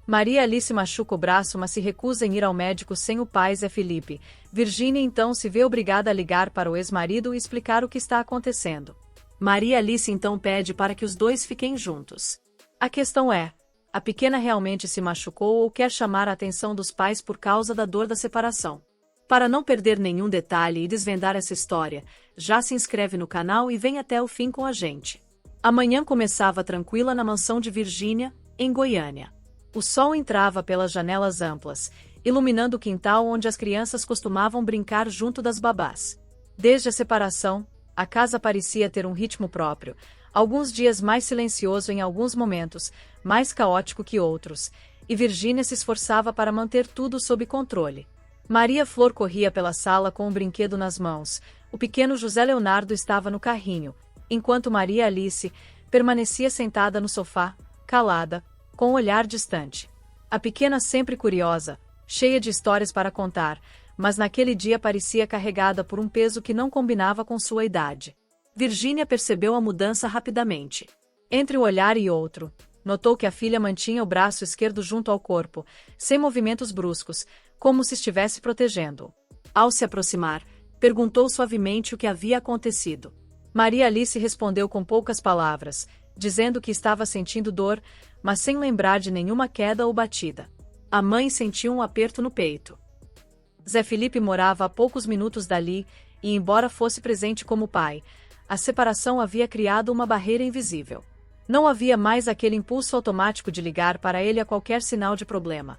Maria Alice machuca o braço, mas se recusa em ir ao médico sem o pai Zé Felipe. Virgínia então se vê obrigada a ligar para o ex-marido e explicar o que está acontecendo. Maria Alice então pede para que os dois fiquem juntos. A questão é: a pequena realmente se machucou ou quer chamar a atenção dos pais por causa da dor da separação? Para não perder nenhum detalhe e desvendar essa história, já se inscreve no canal e vem até o fim com a gente. A manhã começava tranquila na mansão de Virgínia, em Goiânia. O sol entrava pelas janelas amplas, iluminando o quintal onde as crianças costumavam brincar junto das babás. Desde a separação, a casa parecia ter um ritmo próprio, alguns dias mais silencioso em alguns momentos, mais caótico que outros, e Virgínia se esforçava para manter tudo sob controle. Maria Flor corria pela sala com um brinquedo nas mãos, o pequeno José Leonardo estava no carrinho, enquanto Maria Alice permanecia sentada no sofá, calada, com um olhar distante. A pequena sempre curiosa, cheia de histórias para contar, mas naquele dia parecia carregada por um peso que não combinava com sua idade. Virgínia percebeu a mudança rapidamente. Entre um olhar e outro, notou que a filha mantinha o braço esquerdo junto ao corpo, sem movimentos bruscos, como se estivesse protegendo-o. Ao se aproximar, perguntou suavemente o que havia acontecido. Maria Alice respondeu com poucas palavras, dizendo que estava sentindo dor, mas sem lembrar de nenhuma queda ou batida. A mãe sentiu um aperto no peito. Zé Felipe morava a poucos minutos dali, e embora fosse presente como pai, a separação havia criado uma barreira invisível. Não havia mais aquele impulso automático de ligar para ele a qualquer sinal de problema.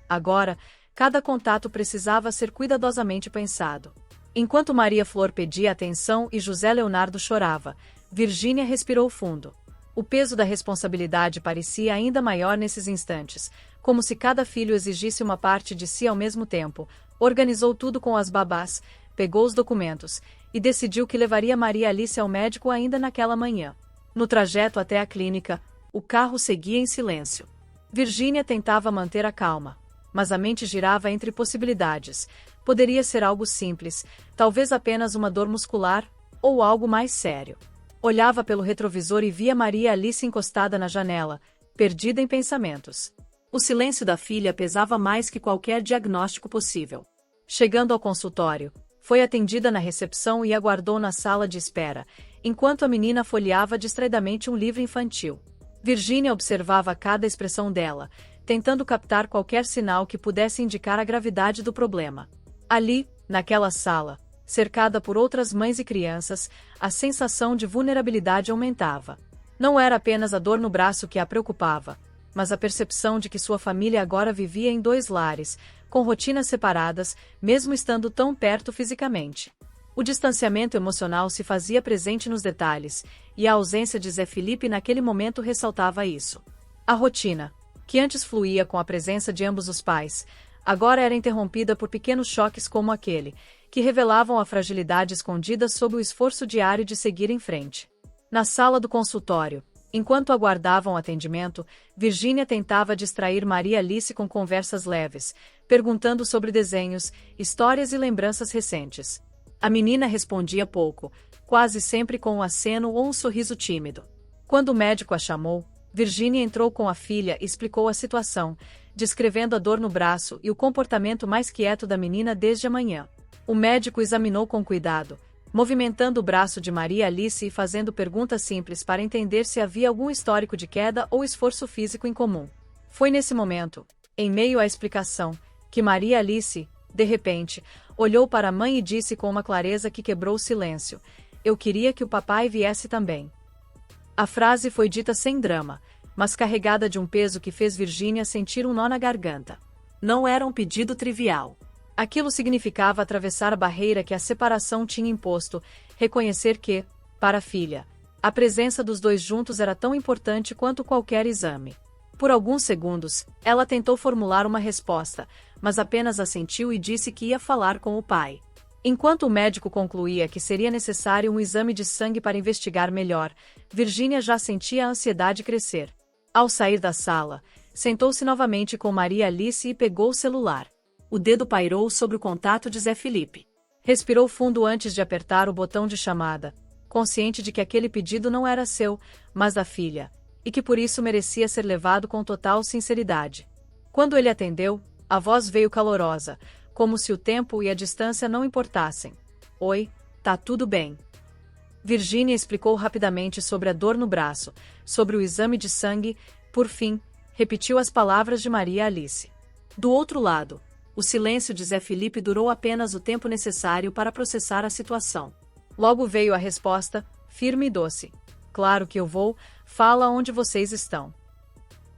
Agora, cada contato precisava ser cuidadosamente pensado. Enquanto Maria Flor pedia atenção e José Leonardo chorava, Virgínia respirou fundo. O peso da responsabilidade parecia ainda maior nesses instantes, como se cada filho exigisse uma parte de si ao mesmo tempo. Organizou tudo com as babás, pegou os documentos, e decidiu que levaria Maria Alice ao médico ainda naquela manhã. No trajeto até a clínica, o carro seguia em silêncio. Virgínia tentava manter a calma, mas a mente girava entre possibilidades. Poderia ser algo simples, talvez apenas uma dor muscular, ou algo mais sério. Olhava pelo retrovisor e via Maria Alice encostada na janela, perdida em pensamentos. O silêncio da filha pesava mais que qualquer diagnóstico possível. Chegando ao consultório, foi atendida na recepção e aguardou na sala de espera, enquanto a menina folheava distraidamente um livro infantil. Virgínia observava cada expressão dela, tentando captar qualquer sinal que pudesse indicar a gravidade do problema. Ali, naquela sala, cercada por outras mães e crianças, a sensação de vulnerabilidade aumentava. Não era apenas a dor no braço que a preocupava, mas a percepção de que sua família agora vivia em dois lares, com rotinas separadas, mesmo estando tão perto fisicamente. O distanciamento emocional se fazia presente nos detalhes, e a ausência de Zé Felipe naquele momento ressaltava isso. A rotina, que antes fluía com a presença de ambos os pais, agora era interrompida por pequenos choques como aquele, que revelavam a fragilidade escondida sob o esforço diário de seguir em frente. Na sala do consultório, enquanto aguardavam atendimento, Virgínia tentava distrair Maria Alice com conversas leves, perguntando sobre desenhos, histórias e lembranças recentes. A menina respondia pouco, quase sempre com um aceno ou um sorriso tímido. Quando o médico a chamou, Virgínia entrou com a filha e explicou a situação, descrevendo a dor no braço e o comportamento mais quieto da menina desde a manhã. O médico examinou com cuidado, movimentando o braço de Maria Alice e fazendo perguntas simples para entender se havia algum histórico de queda ou esforço físico em comum. Foi nesse momento, em meio à explicação, que Maria Alice, de repente, olhou para a mãe e disse com uma clareza que quebrou o silêncio: "Eu queria que o papai viesse também." A frase foi dita sem drama, mas carregada de um peso que fez Virgínia sentir um nó na garganta. Não era um pedido trivial. Aquilo significava atravessar a barreira que a separação tinha imposto, reconhecer que, para a filha, a presença dos dois juntos era tão importante quanto qualquer exame. Por alguns segundos, ela tentou formular uma resposta, mas apenas assentiu e disse que ia falar com o pai. Enquanto o médico concluía que seria necessário um exame de sangue para investigar melhor, Virgínia já sentia a ansiedade crescer. Ao sair da sala, sentou-se novamente com Maria Alice e pegou o celular. O dedo pairou sobre o contato de Zé Felipe. Respirou fundo antes de apertar o botão de chamada, consciente de que aquele pedido não era seu, mas da filha, e que por isso merecia ser levado com total sinceridade. Quando ele atendeu, a voz veio calorosa, como se o tempo e a distância não importassem. Oi, tá tudo bem. Virginia explicou rapidamente sobre a dor no braço, sobre o exame de sangue, por fim, repetiu as palavras de Maria Alice. Do outro lado, o silêncio de Zé Felipe durou apenas o tempo necessário para processar a situação. Logo veio a resposta, firme e doce. Claro que eu vou, fala onde vocês estão.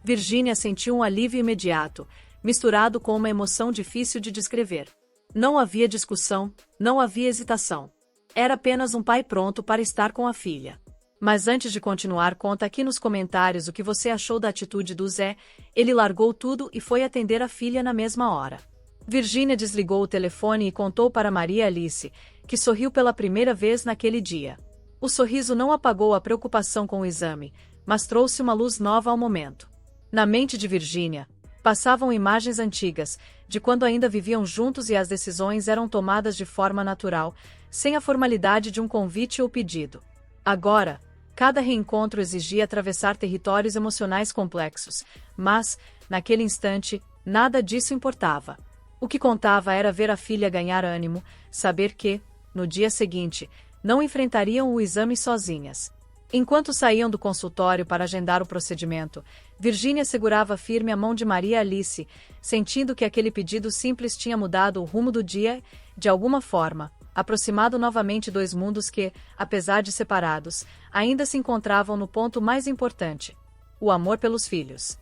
Virginia sentiu um alívio imediato, misturado com uma emoção difícil de descrever. Não havia discussão, não havia hesitação. Era apenas um pai pronto para estar com a filha. Mas antes de continuar, conta aqui nos comentários o que você achou da atitude do Zé. Ele largou tudo e foi atender a filha na mesma hora. Virginia desligou o telefone e contou para Maria Alice, que sorriu pela primeira vez naquele dia. O sorriso não apagou a preocupação com o exame, mas trouxe uma luz nova ao momento. Na mente de Virginia, passavam imagens antigas, de quando ainda viviam juntos e as decisões eram tomadas de forma natural, sem a formalidade de um convite ou pedido. Agora, cada reencontro exigia atravessar territórios emocionais complexos, mas, naquele instante, nada disso importava. O que contava era ver a filha ganhar ânimo, saber que, no dia seguinte, não enfrentariam o exame sozinhas. Enquanto saíam do consultório para agendar o procedimento, Virginia segurava firme a mão de Maria Alice, sentindo que aquele pedido simples tinha mudado o rumo do dia, de alguma forma, aproximado novamente dois mundos que, apesar de separados, ainda se encontravam no ponto mais importante: o amor pelos filhos.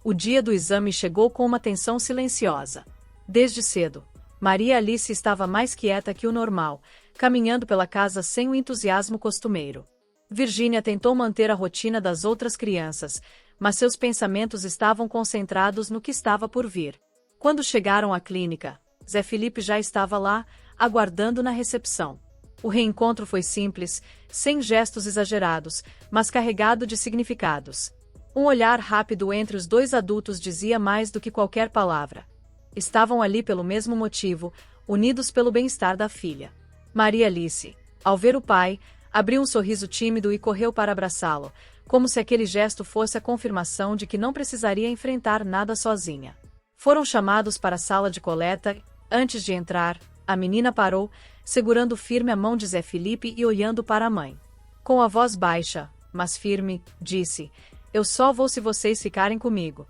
O dia do exame chegou com uma tensão silenciosa. Desde cedo, Maria Alice estava mais quieta que o normal, caminhando pela casa sem o entusiasmo costumeiro. Virginia tentou manter a rotina das outras crianças, mas seus pensamentos estavam concentrados no que estava por vir. Quando chegaram à clínica, Zé Felipe já estava lá, aguardando na recepção. O reencontro foi simples, sem gestos exagerados, mas carregado de significados. Um olhar rápido entre os dois adultos dizia mais do que qualquer palavra. Estavam ali pelo mesmo motivo, unidos pelo bem-estar da filha. Maria Alice, ao ver o pai, abriu um sorriso tímido e correu para abraçá-lo, como se aquele gesto fosse a confirmação de que não precisaria enfrentar nada sozinha. Foram chamados para a sala de coleta. Antes de entrar, a menina parou, segurando firme a mão de Zé Felipe e olhando para a mãe. Com a voz baixa, mas firme, disse: "Eu só vou se vocês ficarem comigo."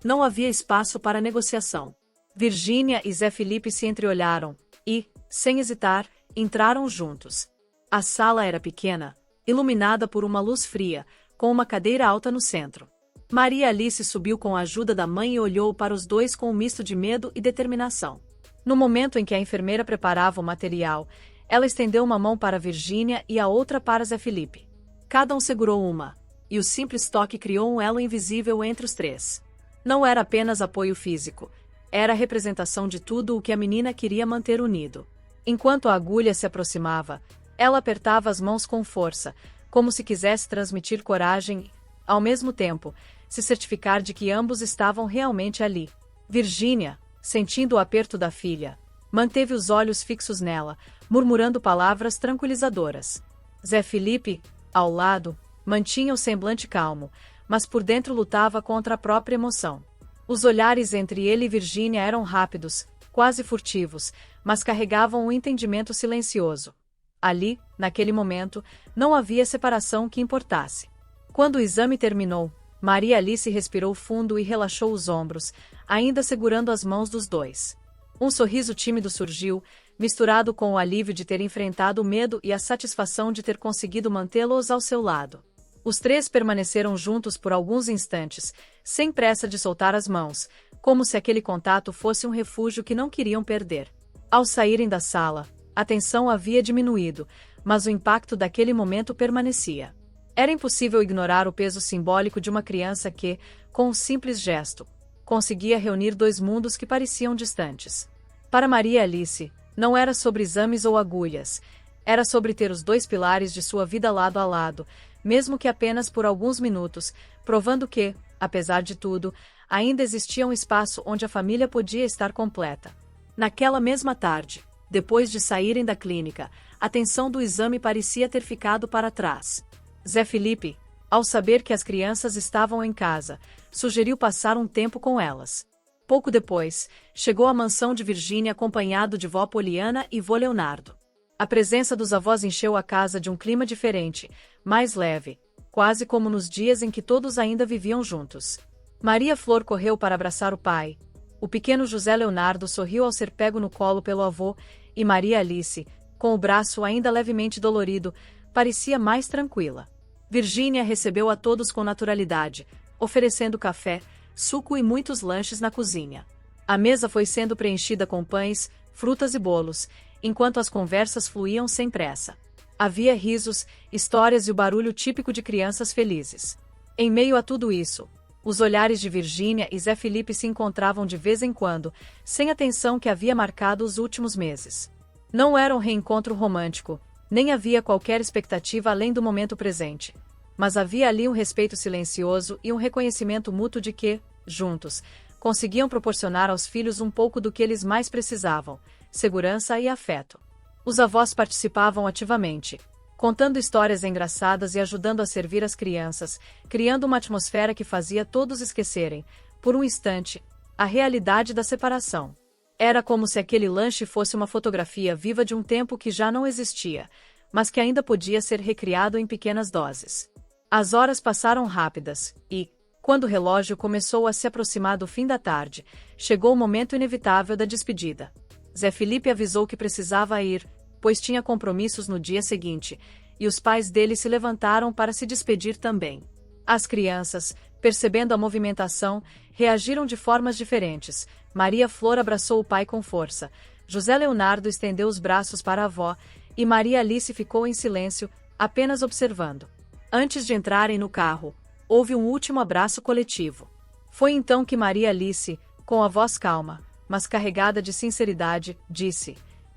Não havia espaço para negociação. Virginia e Zé Felipe se entreolharam e, sem hesitar, entraram juntos. A sala era pequena, iluminada por uma luz fria, com uma cadeira alta no centro. Maria Alice subiu com a ajuda da mãe e olhou para os dois com um misto de medo e determinação. No momento em que a enfermeira preparava o material, ela estendeu uma mão para Virginia e a outra para Zé Felipe. Cada um segurou uma, e o simples toque criou um elo invisível entre os três. Não era apenas apoio físico, era a representação de tudo o que a menina queria manter unido. Enquanto a agulha se aproximava, ela apertava as mãos com força, como se quisesse transmitir coragem e, ao mesmo tempo, se certificar de que ambos estavam realmente ali. Virginia, sentindo o aperto da filha, manteve os olhos fixos nela, murmurando palavras tranquilizadoras. Zé Felipe, ao lado, mantinha o semblante calmo, mas por dentro lutava contra a própria emoção. Os olhares entre ele e Virginia eram rápidos, quase furtivos, mas carregavam um entendimento silencioso. Ali, naquele momento, não havia separação que importasse. Quando o exame terminou, Maria Alice respirou fundo e relaxou os ombros, ainda segurando as mãos dos dois. Um sorriso tímido surgiu, misturado com o alívio de ter enfrentado o medo e a satisfação de ter conseguido mantê-los ao seu lado. Os três permaneceram juntos por alguns instantes, sem pressa de soltar as mãos, como se aquele contato fosse um refúgio que não queriam perder. Ao saírem da sala, a tensão havia diminuído, mas o impacto daquele momento permanecia. Era impossível ignorar o peso simbólico de uma criança que, com um simples gesto, conseguia reunir dois mundos que pareciam distantes. Para Maria Alice, não era sobre exames ou agulhas, era sobre ter os dois pilares de sua vida lado a lado, mesmo que apenas por alguns minutos, provando que, apesar de tudo, ainda existia um espaço onde a família podia estar completa. Naquela mesma tarde, depois de saírem da clínica, a tensão do exame parecia ter ficado para trás. Zé Felipe, Ao saber que as crianças estavam em casa, sugeriu passar um tempo com elas. Pouco depois, chegou à mansão de Virginia acompanhado de vó Poliana e vô Leonardo. A presença dos avós encheu a casa de um clima diferente, mais leve, quase como nos dias em que todos ainda viviam juntos. Maria Flor correu para abraçar o pai. O pequeno José Leonardo sorriu ao ser pego no colo pelo avô, e Maria Alice, com o braço ainda levemente dolorido, parecia mais tranquila. Virginia recebeu a todos com naturalidade, oferecendo café, suco e muitos lanches na cozinha. A mesa foi sendo preenchida com pães, frutas e bolos, enquanto as conversas fluíam sem pressa. Havia risos, histórias e o barulho típico de crianças felizes. Em meio a tudo isso, os olhares de Virginia e Zé Felipe se encontravam de vez em quando, sem a tensão que havia marcado os últimos meses. Não era um reencontro romântico, nem havia qualquer expectativa além do momento presente. Mas havia ali um respeito silencioso e um reconhecimento mútuo de que, juntos, conseguiam proporcionar aos filhos um pouco do que eles mais precisavam: segurança e afeto. Os avós participavam ativamente, contando histórias engraçadas e ajudando a servir as crianças, criando uma atmosfera que fazia todos esquecerem, por um instante, a realidade da separação. Era como se aquele lanche fosse uma fotografia viva de um tempo que já não existia, mas que ainda podia ser recriado em pequenas doses. As horas passaram rápidas, e, quando o relógio começou a se aproximar do fim da tarde, chegou o momento inevitável da despedida. Zé Felipe avisou que precisava ir, pois tinha compromissos no dia seguinte, e os pais dele se levantaram para se despedir também. As crianças, percebendo a movimentação, reagiram de formas diferentes. Maria Flor abraçou o pai com força, José Leonardo estendeu os braços para a avó, e Maria Alice ficou em silêncio, apenas observando. Antes de entrarem no carro, houve um último abraço coletivo. Foi então que Maria Alice, com a voz calma, mas carregada de sinceridade, disse: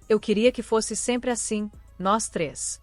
"Eu queria que fosse sempre assim, nós três."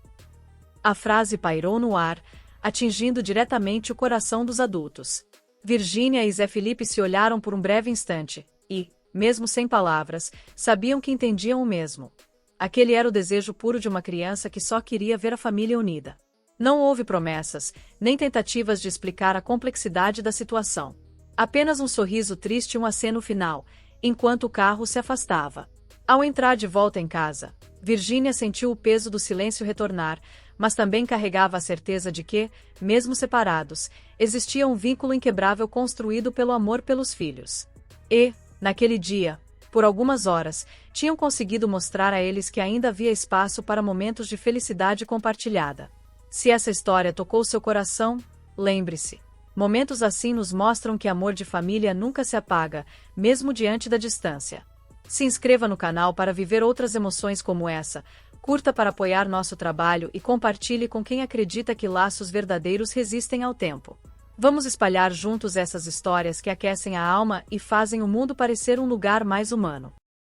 A frase pairou no ar, atingindo diretamente o coração dos adultos. Virginia e Zé Felipe se olharam por um breve instante, e, mesmo sem palavras, sabiam que entendiam o mesmo. Aquele era o desejo puro de uma criança que só queria ver a família unida. Não houve promessas, nem tentativas de explicar a complexidade da situação. Apenas um sorriso triste e um aceno final, enquanto o carro se afastava. Ao entrar de volta em casa, Virginia sentiu o peso do silêncio retornar, mas também carregava a certeza de que, mesmo separados, existia um vínculo inquebrável construído pelo amor pelos filhos. E, naquele dia, por algumas horas, tinham conseguido mostrar a eles que ainda havia espaço para momentos de felicidade compartilhada. Se essa história tocou seu coração, lembre-se. Momentos assim nos mostram que amor de família nunca se apaga, mesmo diante da distância. Se inscreva no canal para viver outras emoções como essa, curta para apoiar nosso trabalho e compartilhe com quem acredita que laços verdadeiros resistem ao tempo. Vamos espalhar juntos essas histórias que aquecem a alma e fazem o mundo parecer um lugar mais humano.